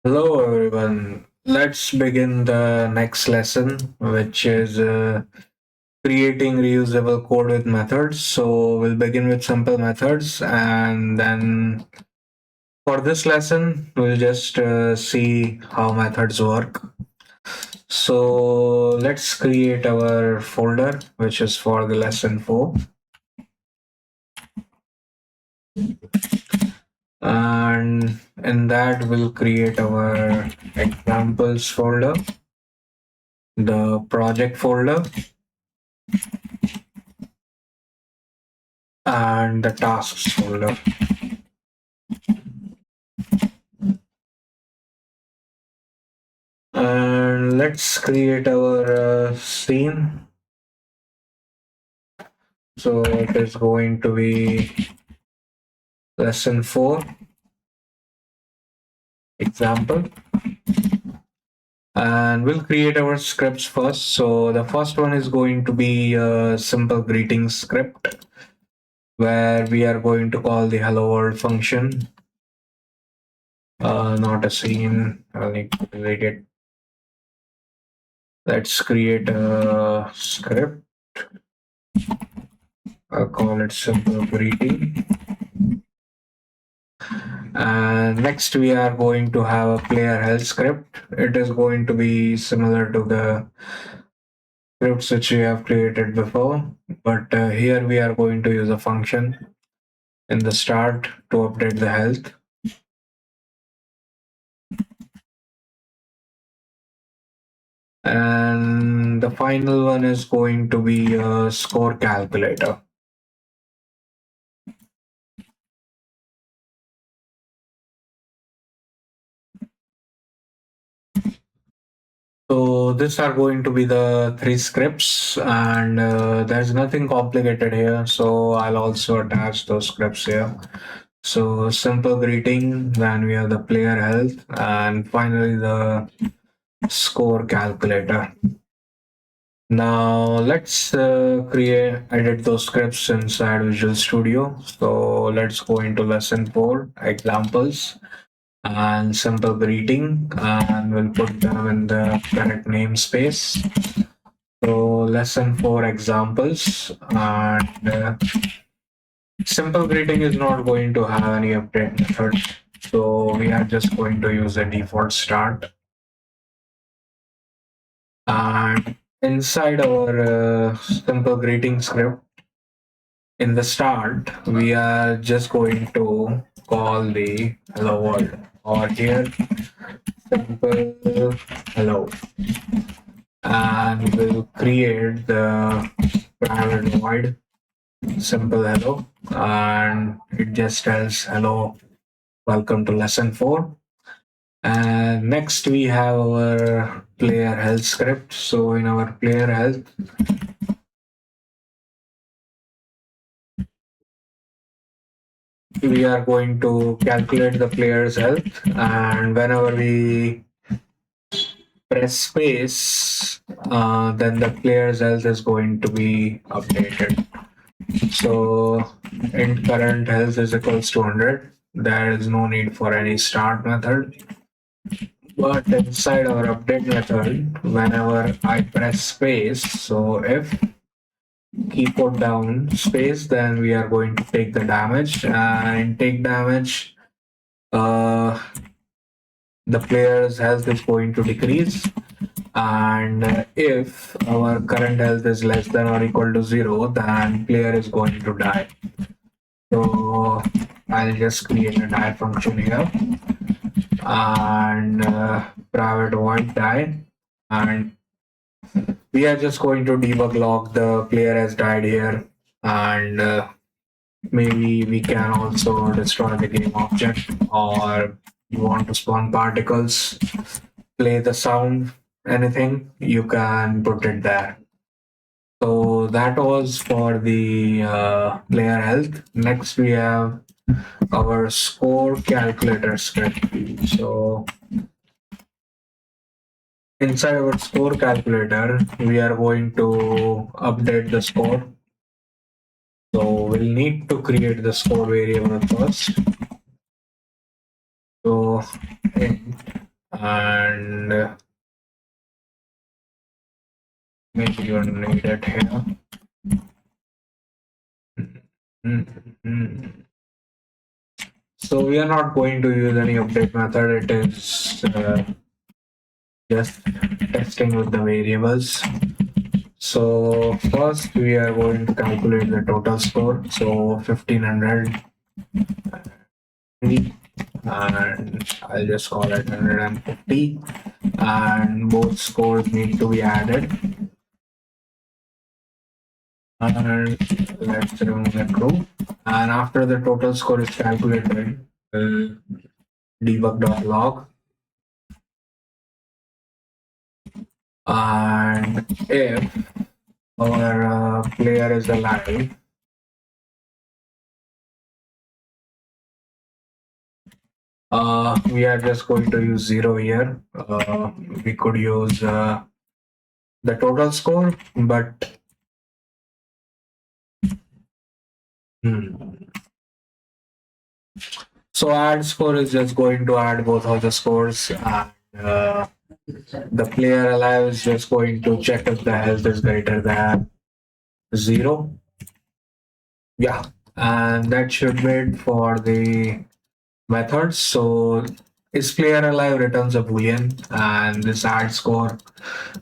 Hello, everyone. Let's begin the next lesson, which is creating reusable code with methods. So, we'll begin with simple methods, and then for this lesson, we'll just see how methods work. So, let's create our folder, which is for the lesson 4. And in that, we'll create our examples folder, the project folder, and the tasks folder. And let's create our scene. So it is going to be lesson 4 example. And we'll create our scripts first. So the first one is going to be a simple greeting script where we are going to call the hello world function. Not a scene. I'll need to delete it. Let's create a script. I'll call it simple greeting. And next we are going to have a player health script. It is going to be similar to the scripts which we have created before, but here we are going to use a function in the start to update the health. And the final one is going to be a score calculator. So these are going to be the 3 scripts, and there's nothing complicated here. So I'll also attach those scripts here. So simple greeting, then we have the player health, and finally the score calculator. Now let's edit those scripts inside Visual Studio. So let's go into lesson 4 examples and simple greeting, and we'll put them in the correct namespace. So lesson 4 examples, and simple greeting is not going to have any update method. So we are just going to use the default start. And inside our simple greeting script, in the start, we are just going to call the hello world, or here simple hello, and we'll create the private void simple hello, and it just tells hello, welcome to lesson 4. And next we have our player health script. So in our player health, we are going to calculate the player's health, and whenever we press space, then the player's health is going to be updated. So int current health is equals to 100. There is no need for any start method. But inside our update method, whenever I press space, so if key put down space, then we are going to take the damage, and take damage, the player's health is going to decrease, and if our current health is less than or equal to 0, then player is going to die. So I'll just create a die function here, and private void die, and we are just going to debug log the player has died here, and maybe we can also destroy the game object, or you want to spawn particles, play the sound, anything, you can put it there. So that was for the player health. Next we have our score calculator script. So inside our score calculator, we are going to update the score. So we'll need to create the score variable first. So and maybe you need it here. Mhm. So we are not going to use any update method. It is just testing with the variables. So first we are going to calculate the total score. So 1500, and I'll just call it 150, and both scores need to be added. And let's remove the true. And after the total score is calculated, debug.log, and if our player is alive, we are just going to use zero here. We could use the total score, but hmm. So add score is just going to add both of the scores, and the player alive is just going to check if the health is greater than zero. Yeah, and that should be it for the methods. So is player alive returns a boolean, and this add score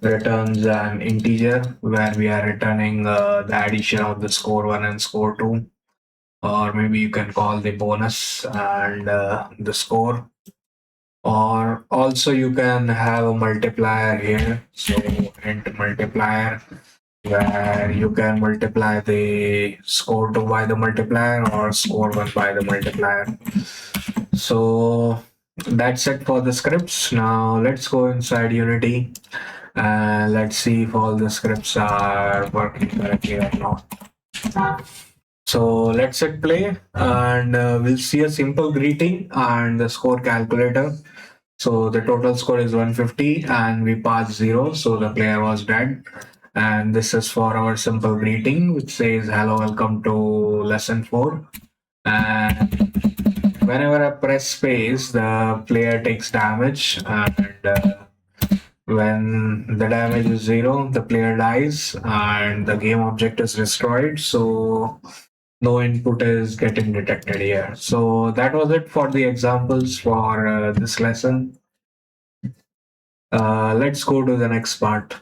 returns an integer where we are returning the addition of the score 1 and score 2, or maybe you can call the bonus and the score. Or also you can have a multiplier here, so int multiplier, where you can multiply the score 2 by the multiplier or score 1 by the multiplier. So that's it for the scripts. Now let's go inside Unity and let's see if all the scripts are working correctly or not. So let's hit play, and we'll see a simple greeting and the score calculator. So the total score is 150 and we passed 0, so the player was dead. And this is for our simple greeting, which says hello, welcome to lesson 4. And whenever I press space, the player takes damage, and when the damage is 0, the player dies and the game object is destroyed. So no input is getting detected here. So that was it for the examples for this lesson. Let's go to the next part.